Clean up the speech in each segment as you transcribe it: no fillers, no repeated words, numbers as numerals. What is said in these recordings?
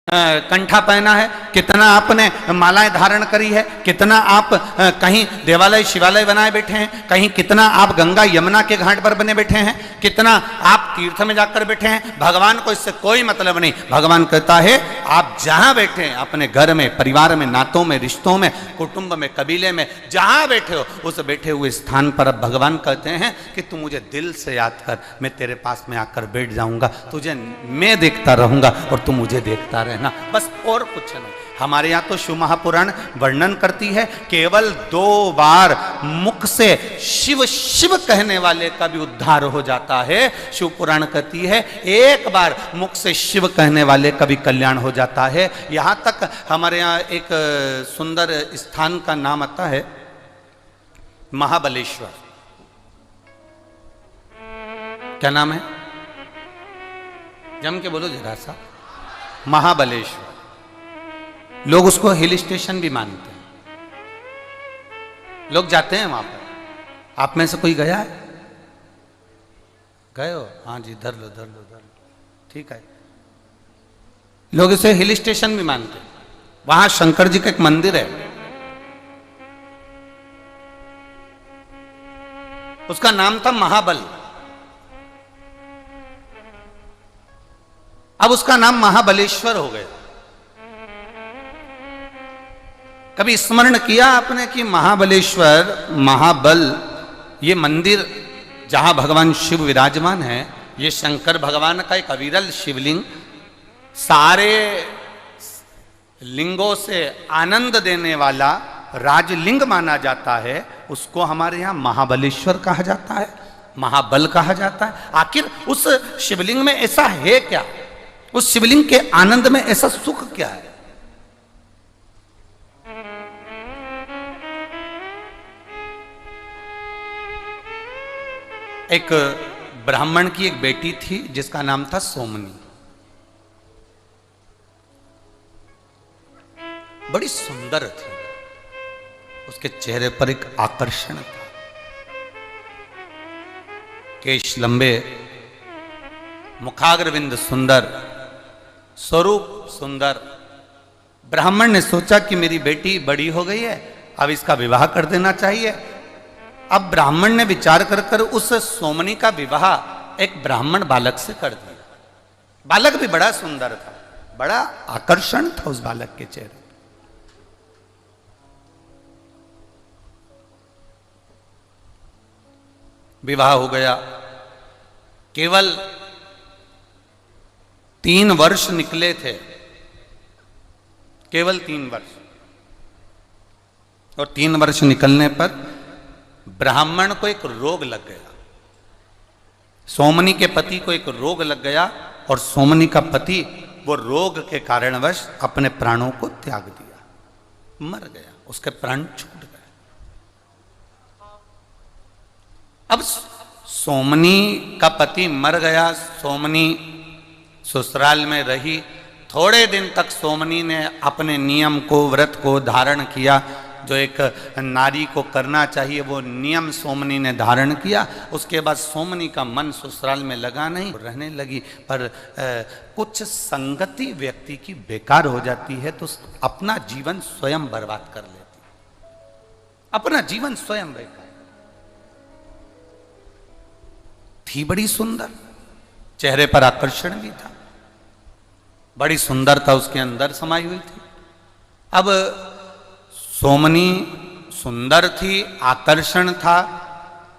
कंठा पहना है, कितना आपने मालाएं धारण करी है, कितना आप कहीं देवालय शिवालय बनाए बैठे हैं, कहीं कितना आप गंगा यमुना के घाट पर बने बैठे हैं, कितना आप तीर्थ में जाकर बैठे हैं। भगवान को इससे कोई मतलब नहीं। भगवान कहता है आप जहां बैठे हैं, अपने घर में, परिवार में, नातों में, रिश्तों में, कुटुंब में, कबीले में, जहां बैठे हो उस बैठे हुए स्थान पर अब भगवान कहते हैं कि तू मुझे दिल से याद कर, मैं तेरे पास में आकर बैठ जाऊंगा, तुझे मैं देखता रहूंगा और तू मुझे देखता रहना, बस और कुछ नहीं। हमारे यहाँ तो शिव महापुराण वर्णन करती है केवल 2 बार मुख से शिव शिव कहने वाले का भी उद्धार हो जाता है। शिव पुराण कहती है 1 बार मुख से शिव कहने वाले का भी कल्याण हो जाता है। यहाँ तक हमारे यहाँ एक सुंदर स्थान का नाम आता है महाबलेश्वर। क्या नाम है? जम के बोलो जरा सा। महाबलेश्वर। लोग उसको हिल स्टेशन भी मानते हैं, लोग जाते हैं वहां पर। आप में से कोई गया है? गए हो? हाँ जी, धर लो धर लो धर लो, ठीक है। लोग इसे हिल स्टेशन भी मानते हैं। वहां शंकर जी का एक मंदिर है, उसका नाम था महाबल। अब उसका नाम महाबलेश्वर हो गया। कभी स्मरण किया आपने कि महाबलेश्वर, महाबल, ये मंदिर जहां भगवान शिव विराजमान है, ये शंकर भगवान का एक अविरल शिवलिंग, सारे लिंगों से आनंद देने वाला राजलिंग माना जाता है। उसको हमारे यहां महाबलेश्वर कहा जाता है, महाबल कहा जाता है। आखिर उस शिवलिंग में ऐसा है क्या? उस शिवलिंग के आनंद में ऐसा सुख क्या है? एक ब्राह्मण की एक बेटी थी जिसका नाम था सोमनी। बड़ी सुंदर थी, उसके चेहरे पर एक आकर्षण था, केश लंबे, मुखाग्रविंद सुंदर, स्वरूप सुंदर। ब्राह्मण ने सोचा कि मेरी बेटी बड़ी हो गई है, अब इसका विवाह कर देना चाहिए। अब ब्राह्मण ने विचार कर कर उस सोमनी का विवाह एक ब्राह्मण बालक से कर दिया। बालक भी बड़ा सुंदर था, बड़ा आकर्षण था उस बालक के चेहरे। विवाह हो गया। केवल 3 वर्ष निकले थे, केवल 3 वर्ष। और 3 वर्ष निकलने पर ब्राह्मण को एक रोग लग गया। सोमनी के पति को एक रोग लग गया और सोमनी का पति वो रोग के कारणवश अपने प्राणों को त्याग दिया, मर गया, उसके प्राण छूट गए। अब सोमनी का पति मर गया, सोमनी ससुराल में रही। थोड़े दिन तक सोमनी ने अपने नियम को, व्रत को धारण किया, जो एक नारी को करना चाहिए वो नियम सोमनी ने धारण किया। उसके बाद सोमनी का मन ससुराल में लगा नहीं, रहने लगी। पर कुछ संगति व्यक्ति की बेकार हो जाती है तो अपना जीवन स्वयं बर्बाद कर लेती, अपना जीवन स्वयं बेकार। थी बड़ी सुंदर, चेहरे पर आकर्षण भी था, बड़ी सुंदरता उसके अंदर समाई हुई थी। अब सोमनी सुंदर थी, आकर्षण था,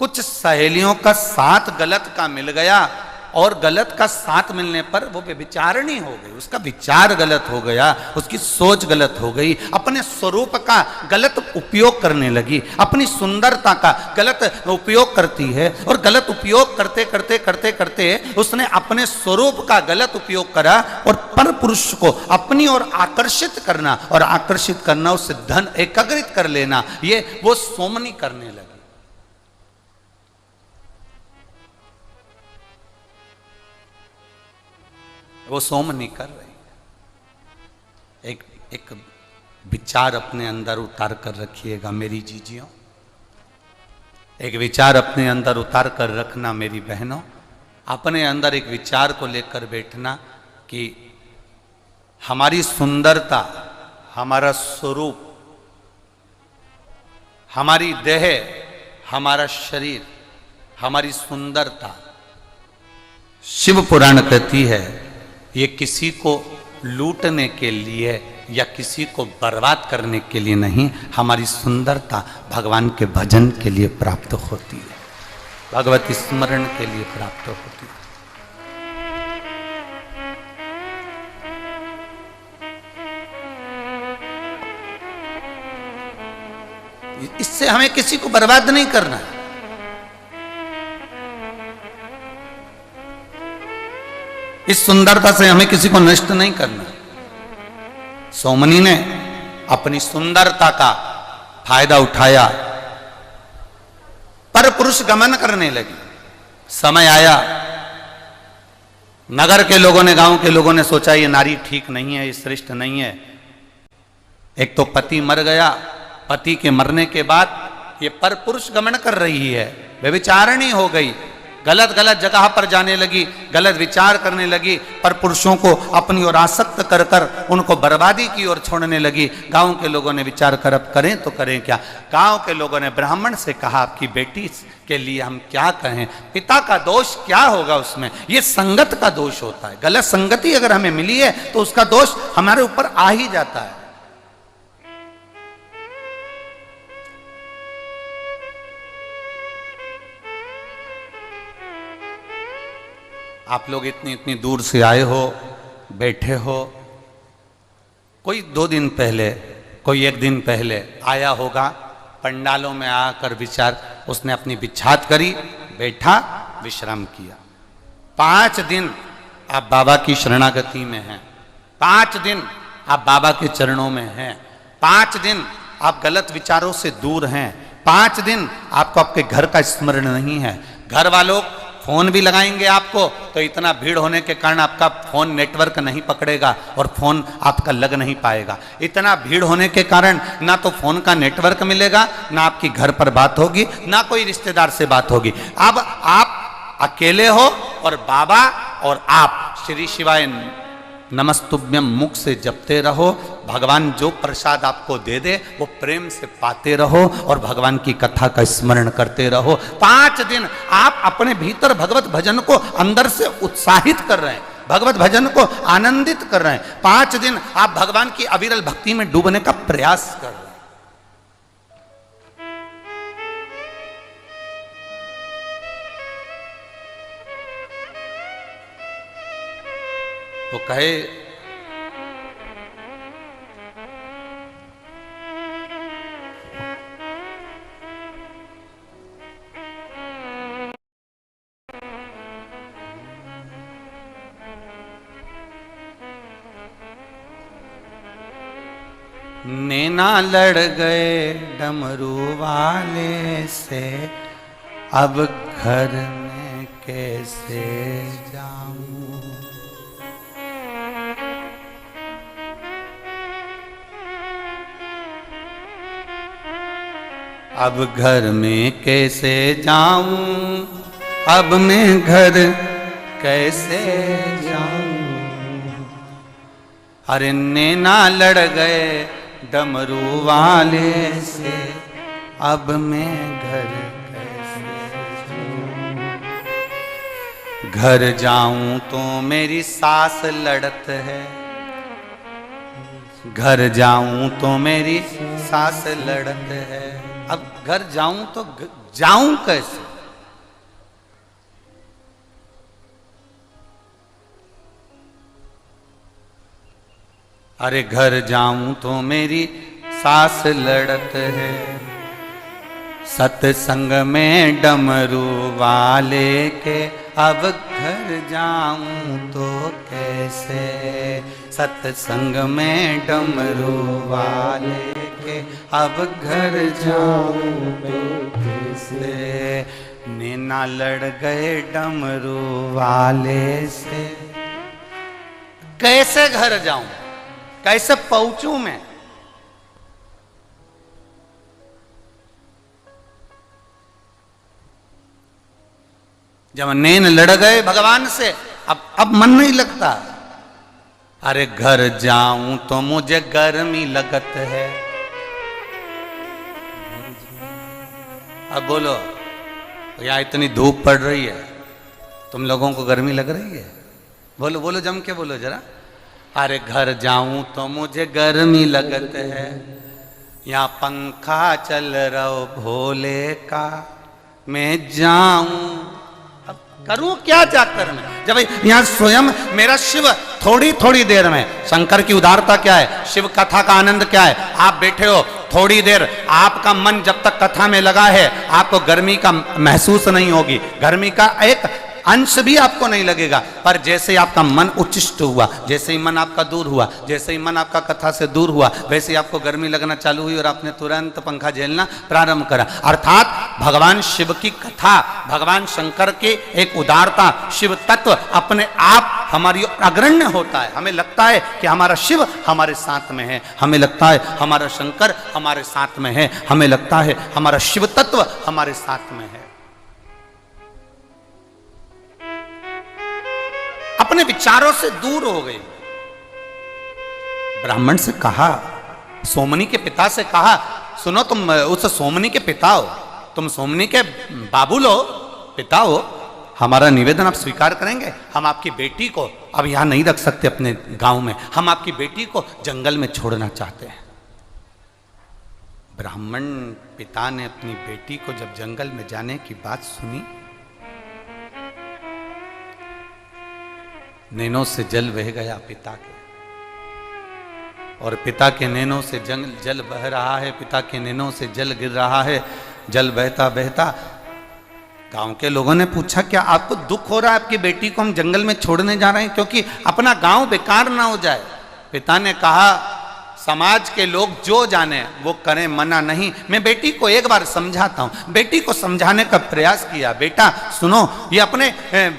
कुछ सहेलियों का साथ गलत का मिल गया और गलत का साथ मिलने पर वो व्यभिचारिणी हो गई। उसका विचार गलत हो गया, उसकी सोच गलत हो गई, अपने स्वरूप का गलत उपयोग करने लगी, अपनी सुंदरता का गलत उपयोग करती है। और गलत उपयोग करते करते करते करते उसने अपने स्वरूप का गलत उपयोग करा और पर पुरुष को अपनी ओर आकर्षित करना और आकर्षित करना, उससे धन एकत्रित कर लेना, ये वो सोमनी करने लगी। वो सोमनी कर रही है। एक विचार अपने अंदर उतार कर रखिएगा मेरी जीजियों, एक विचार अपने अंदर उतार कर रखना मेरी बहनों। अपने अंदर एक विचार को लेकर बैठना कि हमारी सुंदरता, हमारा स्वरूप, हमारी देह, हमारा शरीर, हमारी सुंदरता, शिव पुराण कहती है ये किसी को लूटने के लिए या किसी को बर्बाद करने के लिए नहीं, हमारी सुंदरता भगवान के भजन के लिए प्राप्त होती है, भगवती स्मरण के लिए प्राप्त होती है। इससे हमें किसी को बर्बाद नहीं करना, इस सुंदरता से हमें किसी को नष्ट नहीं करना। सोमनी ने अपनी सुंदरता का फायदा उठाया, पर पुरुष गमन करने लगी। समय आया, नगर के लोगों ने, गांव के लोगों ने सोचा ये नारी ठीक नहीं है, ये श्रेष्ठ नहीं है। एक तो पति मर गया, पति के मरने के बाद ये पर पुरुष गमन कर रही है, व्यभिचारिणी हो गई, गलत गलत जगह पर जाने लगी, गलत विचार करने लगी, पर पुरुषों को अपनी ओर आसक्त कर कर उनको बर्बादी की ओर छोड़ने लगी। गांव के लोगों ने विचार कर अब करें तो करें क्या। गांव के लोगों ने ब्राह्मण से कहा आपकी बेटी के लिए हम क्या कहें, पिता का दोष क्या होगा उसमें, ये संगत का दोष होता है, गलत संगति अगर हमें मिली है तो उसका दोष हमारे ऊपर आ ही जाता है। आप लोग इतनी इतनी दूर से आए हो, बैठे हो, कोई 2 दिन पहले, कोई 1 दिन पहले आया होगा, पंडालों में आकर विचार, उसने अपनी बिछात करी, बैठा, विश्राम किया। 5 दिन आप बाबा की शरणागति में हैं, 5 दिन आप बाबा के चरणों में हैं, 5 दिन आप गलत विचारों से दूर हैं, 5 दिन आपको आपके घर का स्मरण नहीं है। घर वालों फोन भी लगाएंगे आपको तो इतना भीड़ होने के कारण आपका फोन नेटवर्क नहीं पकड़ेगा और फोन आपका लग नहीं पाएगा। इतना भीड़ होने के कारण ना तो फोन का नेटवर्क मिलेगा, ना आपकी घर पर बात होगी, ना कोई रिश्तेदार से बात होगी। अब आप अकेले हो और बाबा और आप श्री शिवाय नमस्तुभ्यम मुख से जपते रहो। भगवान जो प्रसाद आपको दे दे वो प्रेम से पाते रहो और भगवान की कथा का स्मरण करते रहो। 5 दिन आप अपने भीतर भगवत भजन को अंदर से उत्साहित कर रहे हैं, भगवत भजन को आनंदित कर रहे हैं। 5 दिन आप भगवान की अविरल भक्ति में डूबने का प्रयास कर रहे हैं। तो कहे नैना लड़ गए डमरू वाले से, अब घर में कैसे जाऊं। अब घर में कैसे जाऊं, अब मैं घर कैसे जाऊं। अरे नैना लड़ गए डमरू वाले से, अब मैं घर कैसे जाऊं। घर जाऊं तो मेरी सास लड़त है, घर जाऊं तो मेरी सास लड़त है। अब घर जाऊं तो जाऊं कैसे। अरे घर जाऊं तो मेरी सास लड़त है, सत्संग में डमरू वाले के, अब घर जाऊं तो कैसे। सत्संग में डमरू वाले के, अब घर जाऊं तो कैसे। नैना लड़ गए डमरू वाले से, कैसे घर जाऊं, कैसे पहुंचूं मैं। जब नैन लड़ गए भगवान से, अब मन नहीं लगता। अरे घर जाऊं तो मुझे गर्मी लगत है। अब बोलो, यहाँ इतनी धूप पड़ रही है, तुम लोगों को गर्मी लग रही है? बोलो बोलो, जम के बोलो जरा। अरे घर जाऊं तो मुझे गर्मी लगत है, यहाँ पंखा चल रहा भोले का, मैं जाऊं अब करूं क्या जाकर मैं, जब यहाँ स्वयं मेरा शिव थोड़ी थोड़ी देर में, शंकर की उदारता क्या है, शिव कथा का आनंद क्या है, आप बैठे हो थोड़ी देर, आपका मन जब तक कथा में लगा है आपको गर्मी का महसूस नहीं होगी, गर्मी का एक अंश भी आपको नहीं लगेगा। पर जैसे ही आपका मन उच्चिष्ट हुआ, जैसे ही मन आपका दूर हुआ, जैसे ही मन आपका कथा से दूर हुआ, वैसे ही आपको गर्मी लगना चालू हुई और आपने तुरंत पंखा झेलना प्रारंभ करा। अर्थात भगवान शिव की कथा, भगवान शंकर के एक उदारता, शिव तत्व अपने आप हमारी अग्रण्य होता है। हमें लगता है कि हमारा शिव हमारे साथ में है, हमें लगता है हमारा शंकर हमारे साथ में है, हमें लगता है हमारा शिव तत्व हमारे साथ में है। अपने विचारों से दूर हो गए। ब्राह्मण से कहा, सोमनी के पिता से कहा, सुनो तुम उस सोमनी के पिता हो, तुम सोमनी के बाबू लो, पिता हो, हमारा निवेदन आप स्वीकार करेंगे? हम आपकी बेटी को अब यहां नहीं रख सकते अपने गांव में, हम आपकी बेटी को जंगल में छोड़ना चाहते हैं। ब्राह्मण पिता ने अपनी बेटी को जब जंगल में जाने की बात सुनी, नैनों से जल बह गया पिता के, और पिता के नैनों से जल बह रहा है, पिता के नैनों से जल गिर रहा है। जल बहता बहता गांव के लोगों ने पूछा, क्या आपको दुख हो रहा है, आपकी बेटी को हम जंगल में छोड़ने जा रहे हैं क्योंकि अपना गांव बेकार ना हो जाए? पिता ने कहा, समाज के लोग जो जाने वो करें, मना नहीं। मैं बेटी को एक बार समझाता हूं। बेटी को समझाने का प्रयास किया, बेटा सुनो, ये अपने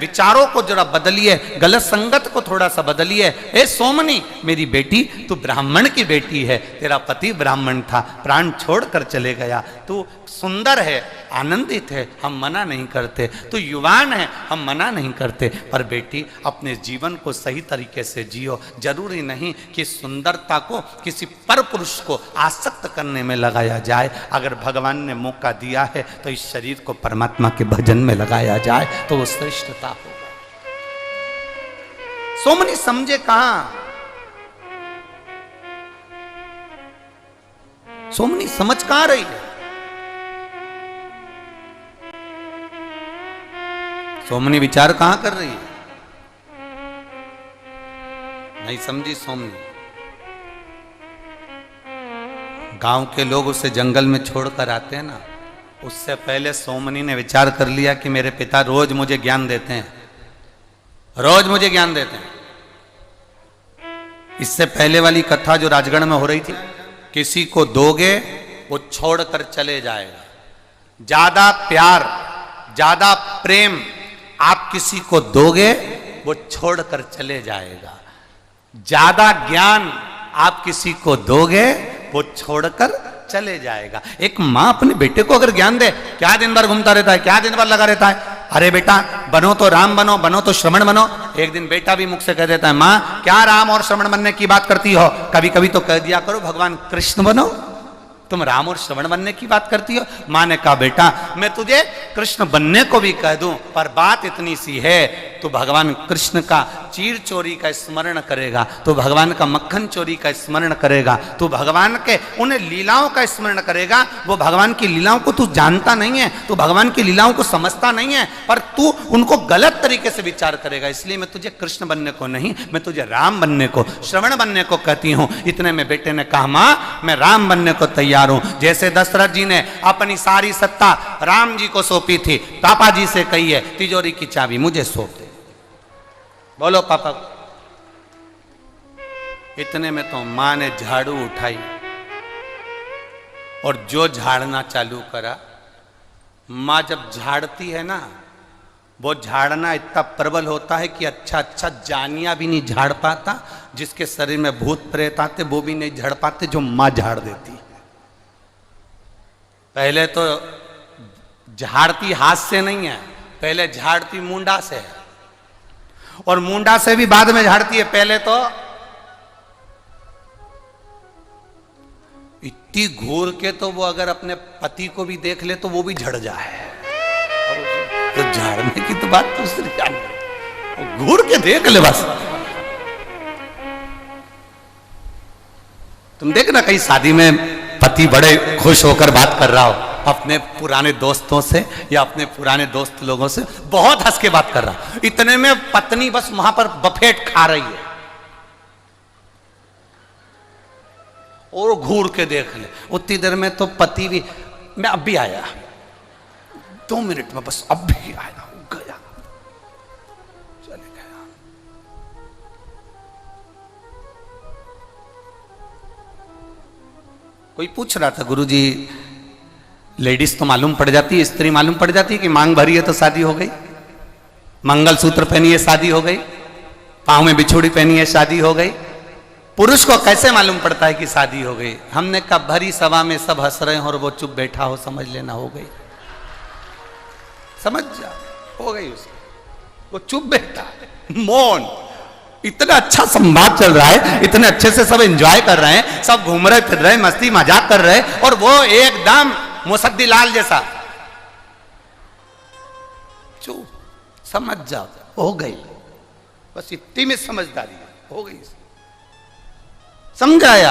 विचारों को जरा बदलिए, गलत संगत को थोड़ा सा बदलिए। ए सोमनी, मेरी बेटी, तू ब्राह्मण की बेटी है, तेरा पति ब्राह्मण था, प्राण छोड़कर चले गया, तू सुंदर है, आनंदित है, हम मना नहीं करते, तू युवान है, हम मना नहीं करते, पर बेटी अपने जीवन को सही तरीके से जियो। जरूरी नहीं कि सुंदरता को किसी पर पुरुष को आसक्त करने में लगाया जाए। अगर भगवान ने मौका दिया है तो इस शरीर को परमात्मा के भजन में लगाया जाए तो वो श्रेष्ठता होगा। सोमनी समझे कहां, सोमनी समझ कहां रही है? सोमनी विचार कहां कर रही है? नहीं समझी सोमनी। गांव के लोग उसे जंगल में छोड़कर आते हैं ना, उससे पहले सोमनी ने विचार कर लिया कि मेरे पिता रोज मुझे ज्ञान देते हैं, रोज मुझे ज्ञान देते हैं। इससे पहले वाली कथा जो राजगढ़ में हो रही थी, किसी को दोगे वो छोड़कर चले जाएगा। ज्यादा प्यार, ज्यादा प्रेम आप किसी को दोगे वो छोड़कर चले जाएगा। ज्यादा ज्ञान आप किसी को दोगे वो छोड़कर चले जाएगा। एक माँ अपने बेटे को अगर ज्ञान दे, क्या दिन भर घूमता रहता है, क्या दिन भर लगा रहता है, अरे बेटा बनो तो राम बनो, बनो तो श्रवण बनो। एक दिन बेटा भी मुख से कह देता है, माँ क्या राम और श्रवण बनने की बात करती हो, कभी कभी तो कह दिया करो भगवान कृष्ण बनो, तुम राम और श्रवण बनने की बात करती हो। माँ ने कहा, बेटा मैं तुझे कृष्ण बनने को भी कह दूं, पर बात इतनी सी है, तो भगवान कृष्ण का चीर चोरी का स्मरण करेगा, तो भगवान का मक्खन चोरी का स्मरण करेगा, तो भगवान के उन लीलाओं का स्मरण करेगा। वो भगवान की लीलाओं को तू जानता नहीं है, तू भगवान की लीलाओं को समझता नहीं है, पर तू उनको गलत तरीके से विचार करेगा। इसलिए मैं तुझे कृष्ण बनने को नहीं, मैं तुझे राम बनने को, श्रवण बनने को कहती हूं। इतने में बेटे ने कहा, माँ मैं राम बनने को तैयार हूं। जैसे दशरथ जी ने अपनी सारी सत्ता राम जी को सौंपी थी, पापा जी से कही है तिजोरी की चाबी मुझे सौंप दे। बोलो पापा। इतने में तो मां ने झाड़ू उठाई और जो झाड़ना चालू करा। मां जब झाड़ती है ना, वो झाड़ना इतना प्रबल होता है कि अच्छा अच्छा जानिया भी नहीं झाड़ पाता, जिसके शरीर में भूत प्रेत आते वो भी नहीं झाड़ पाते, जो मां झाड़ देती है। पहले तो झाड़ती हाथ से नहीं है, पहले झाड़ती मुंडा से है, और मुंडा से भी बाद में झाड़ती है। पहले तो इतनी घूर के तो वो अगर अपने पति को भी देख ले तो वो भी झड़ जाए। तो झाड़ने की तो बात दूसरी है, घूर के देख ले बस। तुम देखना कहीं शादी में पति बड़े खुश होकर बात कर रहा हो अपने पुराने दोस्तों से या अपने पुराने दोस्त लोगों से, बहुत हंस के बात कर रहा हो, इतने में पत्नी बस वहां पर बफेट खा रही है और घूर के देख ले। उतनी देर में तो पति भी, मैं अब भी आया, 2 मिनट में बस अब भी आया, गया, चले गया। कोई पूछ रहा था, गुरुजी लेडीज तो मालूम पड़ जाती है, स्त्री मालूम पड़ जाती है कि मांग भरी है तो शादी हो गई, मंगलसूत्र पहनी है शादी हो गई, पांव में बिछुड़ी पहनी है शादी हो गई। पुरुष को कैसे मालूम पड़ता है कि शादी हो गई? हमने कहा भरी सभा में सब हंस रहे हैं और वो चुप बैठा हो, समझ लेना हो गई, समझ जा, हो गई उसकी, वो चुप बैठा मौन। इतना अच्छा संवाद चल रहा है, इतने अच्छे से सब एंजॉय कर रहे हैं, सब घूम रहे फिर रहे, मस्ती मजाक कर रहे, और वो एकदम मुसद्दी लाल जैसा चुप। समझ जाओ, हो गई, बस इतनी में समझदारी हो गई, समझाया।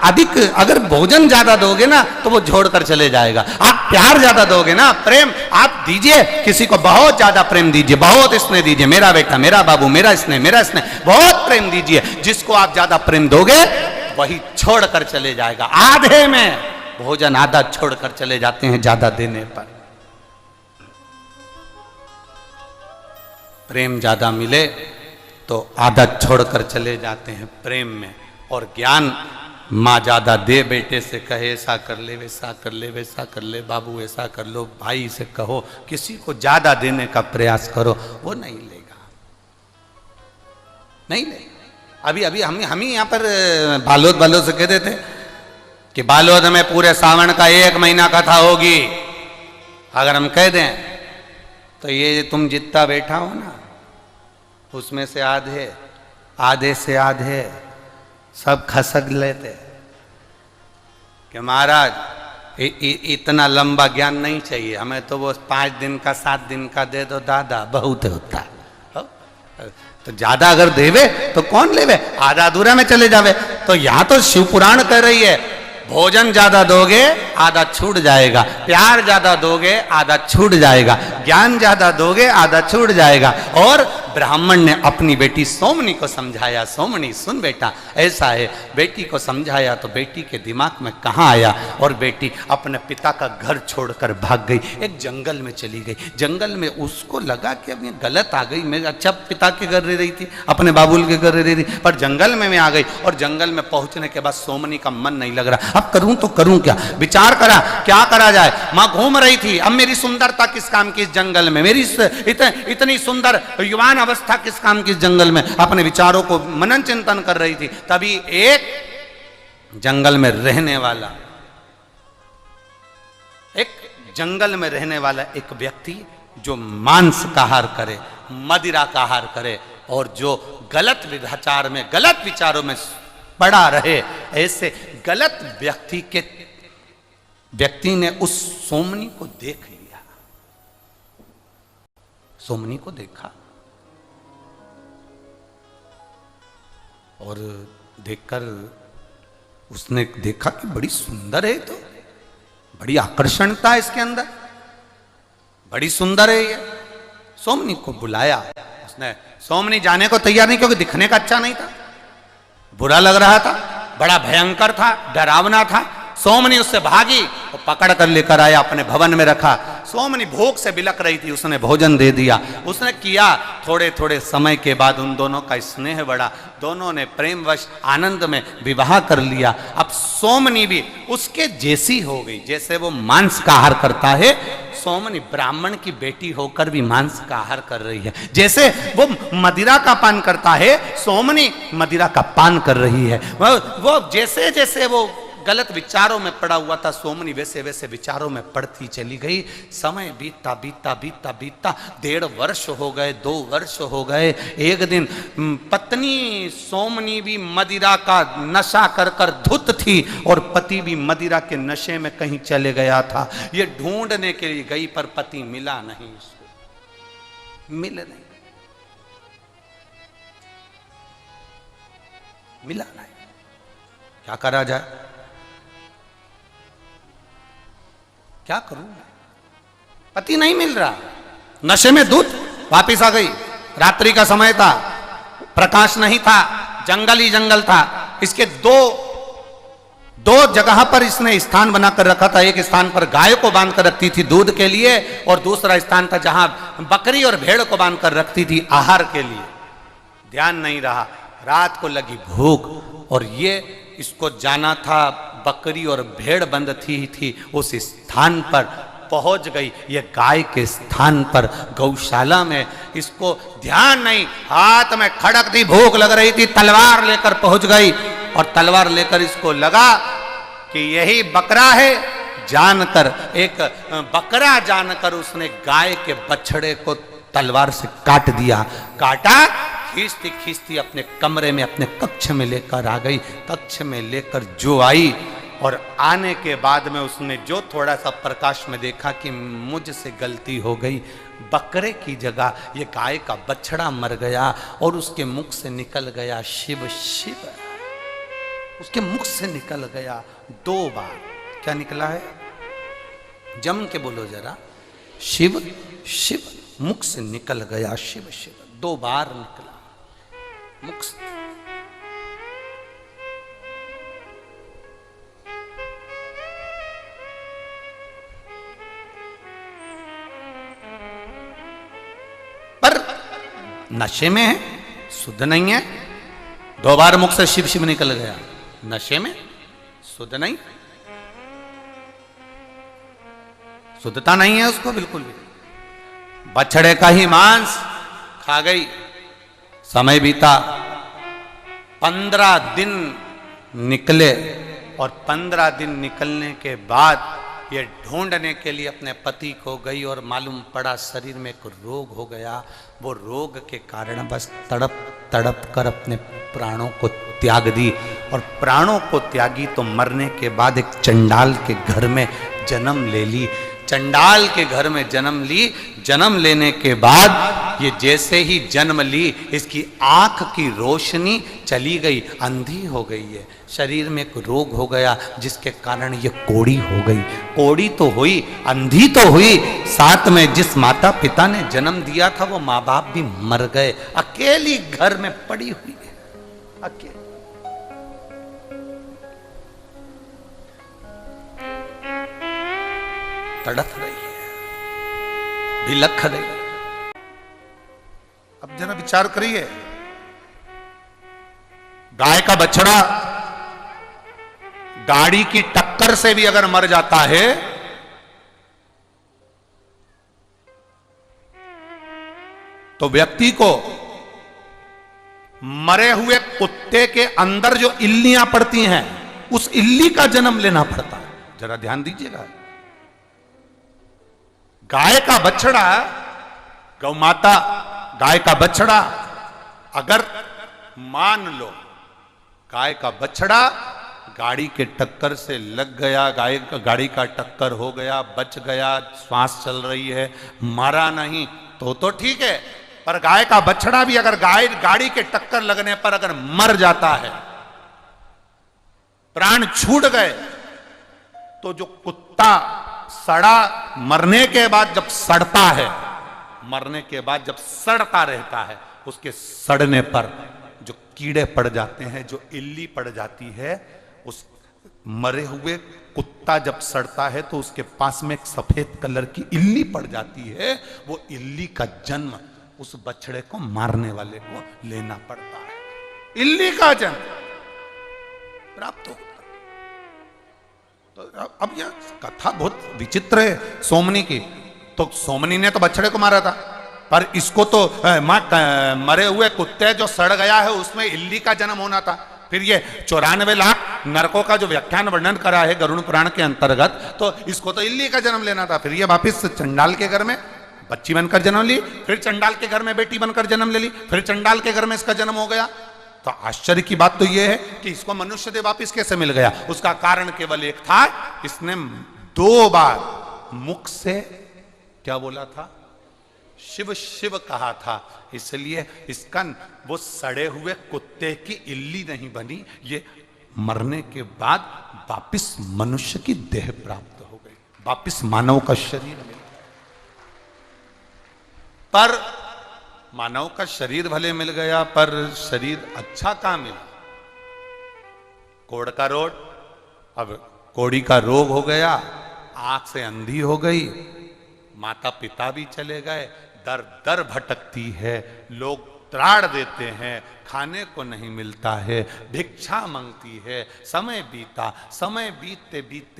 अधिक अगर भोजन ज्यादा दोगे ना तो वो छोड़कर चले जाएगा। आप प्यार ज्यादा दोगे ना, प्रेम आप दीजिए, किसी को बहुत ज्यादा प्रेम दीजिए, बहुत स्नेह दीजिए, मेरा बेटा, मेरा बाबू, मेरा स्नेह, मेरा स्नेह, बहुत प्रेम दीजिए। जिसको आप ज्यादा प्रेम दोगे वही छोड़कर चले जाएगा। आधे में भोजन आधा छोड़कर चले जाते हैं ज्यादा देने पर। प्रेम ज्यादा मिले तो आधा छोड़कर चले जाते हैं प्रेम में। और ज्ञान माँ ज्यादा दे, बेटे से कहे ऐसा कर ले, वैसा कर ले, वैसा कर ले, बाबू ऐसा कर लो, भाई से कहो, किसी को ज्यादा देने का प्रयास करो, वो नहीं लेगा, नहीं लेगा। अभी अभी हम ही यहाँ पर बालोद से कहते थे कि बालोद में पूरे सावन का 1 महीना कथा होगी। अगर हम कह दें तो ये तुम जितना बैठा हो ना, उसमें से आधे से आधे सब खसक लेते कि महाराज इतना लंबा ज्ञान नहीं चाहिए हमें, तो वो 5 दिन का 7 दिन का दे दो दादा, बहुत होता है। तो ज्यादा अगर देवे तो कौन लेवे, आधा अधूरा में चले जावे। तो यहाँ तो शिव पुराण कह रही है, भोजन ज्यादा दोगे आधा छूट जाएगा, प्यार ज्यादा दोगे आधा छूट जाएगा, ज्ञान ज्यादा दोगे आधा छूट जाएगा। और ब्राह्मण ने अपनी बेटी सोमनी को समझाया, सोमनी सुन बेटा ऐसा है, बेटी को समझाया तो बेटी के दिमाग में कहाँ आया, और बेटी अपने पिता का घर छोड़कर भाग गई, एक जंगल में चली गई। जंगल में उसको लगा कि अब ये गलत आ गई, मैं अच्छा पिता के घर रह रही थी, अपने बाबुल के घर रह रही थी, पर जंगल में मैं आ गई। और जंगल में पहुंचने के बाद सोमनी का मन नहीं लग रहा, अब करूं तो करूं क्या। विचार करा क्या करा जाए, मां घूम रही थी, अब मेरी सुंदरता किस काम की इस जंगल में, मेरी इतनी सुंदर युवान अवस्था किस काम की इस जंगल में। अपने विचारों को मनन चिंतन कर रही थी, तभी एक जंगल में रहने वाला एक व्यक्ति जो मांस का आहार करे, मदिरा का आहार करे, और जो गलत विचार में, गलत विचारों में पड़ा रहे, ऐसे गलत व्यक्ति ने उस सोमनी को देख लिया। सोमनी को देखा और देखकर उसने देखा कि बड़ी सुंदर है, तो बड़ी आकर्षणता है इसके अंदर, बड़ी सुंदर है ये। सोमनी को बुलाया उसने। सोमनी जाने को तैयार नहीं, क्योंकि दिखने का अच्छा नहीं था, बुरा लग रहा था, बड़ा भयंकर था, डरावना था। सोमनी उससे भागी और पकड़ कर लेकर आया, अपने भवन में रखा। सोमनी भूख से बिलक रही थी, उसने भोजन दे दिया, उसने किया। थोड़े थोड़े समय के बाद उन दोनों का स्नेह बढ़ा, दोनों ने प्रेमवश आनंद में विवाह कर लिया। अब सोमनी भी उसके जैसी हो गई, जैसे वो मांस का आहार करता है, सोमनी ब्राह्मण की बेटी होकर भी मांस का आहार कर रही है। जैसे वो मदिरा का पान करता है, सोमनी मदिरा का पान कर रही है। वो जैसे जैसे वो गलत विचारों में पड़ा हुआ था। सोमनी वैसे वैसे विचारों में पड़ती चली गई। समय बीतता बीतता बीतता बीतता 1.5 वर्ष हो गए, 2 वर्ष हो गए। एक दिन पत्नी सोमनी भी मदिरा का नशा कर कर धुत थी और पति भी मदिरा के नशे में कहीं चले गया था। ये ढूंढने के लिए गई पर पति मिला नहीं, उसको मिले नहीं, मिला नहीं। क्या करा जाए, क्या करूं? पति नहीं मिल रहा, नशे में धुत वापिस आ गई। रात्रि का समय था, प्रकाश नहीं था, जंगल ही जंगल था। इसके दो जगह पर इसने स्थान बनाकर रखा था। एक स्थान पर गाय को बांध कर रखती थी दूध के लिए, और दूसरा स्थान था जहां बकरी और भेड़ को बांध कर रखती थी आहार के लिए। ध्यान नहीं रहा, रात को लगी भूख, और ये इसको जाना था बकरी और भेड़ बंद थी उस स्थान पर पहुंच गई। ये गाय के स्थान पर गौशाला में, इसको ध्यान नहीं, हाथ में खड़क थी, भूख लग रही थी, तलवार लेकर पहुंच गई। और तलवार लेकर इसको लगा कि यही बकरा है, जानकर एक बकरा जानकर उसने गाय के बछड़े को तलवार से काट दिया। काटा, खींचती खींचती अपने कमरे में, अपने कक्ष में लेकर आ गई। कक्ष में लेकर जो आई, और आने के बाद में उसने जो थोड़ा सा प्रकाश में देखा कि मुझसे गलती हो गई, बकरे की जगह ये गाय का बछड़ा मर गया, और उसके मुख से निकल गया शिव शिव। उसके मुख से निकल गया 2 बार। क्या निकला है? जम के बोलो जरा, शिव शिव। मुख से निकल गया शिव शिव, 2 बार निकला मुख से। पर नशे में है, शुद्ध नहीं है। 2 बार मुख से शिव शिव निकल गया, नशे में, शुद्ध नहीं, शुद्धता नहीं है उसको बिल्कुल भी। बछड़े का ही मांस खा गई। समय बीता, 15 दिन निकले, और 15 दिन निकलने के बाद ये ढूंढने के लिए अपने पति को गई, और मालूम पड़ा शरीर में एक रोग हो गया। वो रोग के कारण बस तड़प तड़प कर अपने प्राणों को त्याग दी। और प्राणों को त्यागी तो मरने के बाद एक चंडाल के घर में जन्म ले ली। चंडाल के घर में जन्म ली। जन्म लेने के बाद ये जैसे ही जन्म ली, इसकी आंख की रोशनी चली गई, अंधी हो गई है। शरीर में एक रोग हो गया जिसके कारण ये कोड़ी हो गई। कोड़ी तो हुई, अंधी तो हुई, साथ में जिस माता पिता ने जन्म दिया था वो माँ बाप भी मर गए। अकेली घर में पड़ी हुई है, अकेली। तड़प रही है, बिलख रही है। अब जरा विचार करिए, गाय का बछड़ा गाड़ी की टक्कर से भी अगर मर जाता है तो व्यक्ति को मरे हुए कुत्ते के अंदर जो इल्लियां पड़ती हैं उस इल्ली का जन्म लेना पड़ता है। जरा ध्यान दीजिएगा। गाय का बछड़ा, गौ माता गाय का बछड़ा, अगर मान लो गाय का बछड़ा गाड़ी के टक्कर से लग गया, गाड़ी का टक्कर हो गया, बच गया, श्वास चल रही है, मरा नहीं तो ठीक है। पर गाय का बछड़ा भी अगर गाड़ी के टक्कर लगने पर अगर मर जाता है, प्राण छूट गए, तो जो कुत्ता सड़ा, मरने के बाद जब सड़ता है, मरने के बाद जब सड़ता रहता है, उसके सड़ने पर जो कीड़े पड़ जाते हैं, जो इल्ली पड़ जाती है, उस मरे हुए कुत्ता जब सड़ता है तो उसके पास में एक सफेद कलर की इल्ली पड़ जाती है। वो इल्ली का जन्म उस बछड़े को मारने वाले को लेना पड़ता है। इल्ली का जन्म प्राप्त होता। तो अब यह कथा बहुत विचित्र है सोमनी की। तो सोमनी ने तो बछड़े को मारा था, पर इसको तो मरे हुए कुत्ते जो सड़ गया है उसमें इल्ली का जन्म होना था। फिर ये 94 लाख नरकों का जो व्याख्यान वर्णन करा है गरुड़ पुराण के अंतर्गत, तो इसको तो इल्ली का जन्म लेना था, फिर ये वापिस चंडाल के घर में बच्ची बनकर जन्म ली, फिर चंडाल के घर में बेटी बनकर जन्म ले ली, फिर चंडाल के घर में इसका जन्म हो गया। तो आश्चर्य की बात तो यह है कि इसको मनुष्य देह वापिस कैसे मिल गया। उसका कारण केवल एक था, इसने 2 बार मुख से क्या बोला था, शिव शिव कहा था, इसलिए इसका वो सड़े हुए कुत्ते की इल्ली नहीं बनी, ये मरने के बाद वापिस मनुष्य की देह प्राप्त हो गई, वापिस मानव का शरीर मिला। पर मानव का शरीर भले मिल गया, पर शरीर अच्छा कहां मिला। कोड़ का रोग, अब कोड़ी का रोग हो गया, आंख से अंधी हो गई, माता पिता भी चले गए, दर दर भटकती है, लोग त्राड़ देते हैं, खाने को नहीं मिलता है, भिक्षा मांगती है, समय बीता, समय बीतते बीतते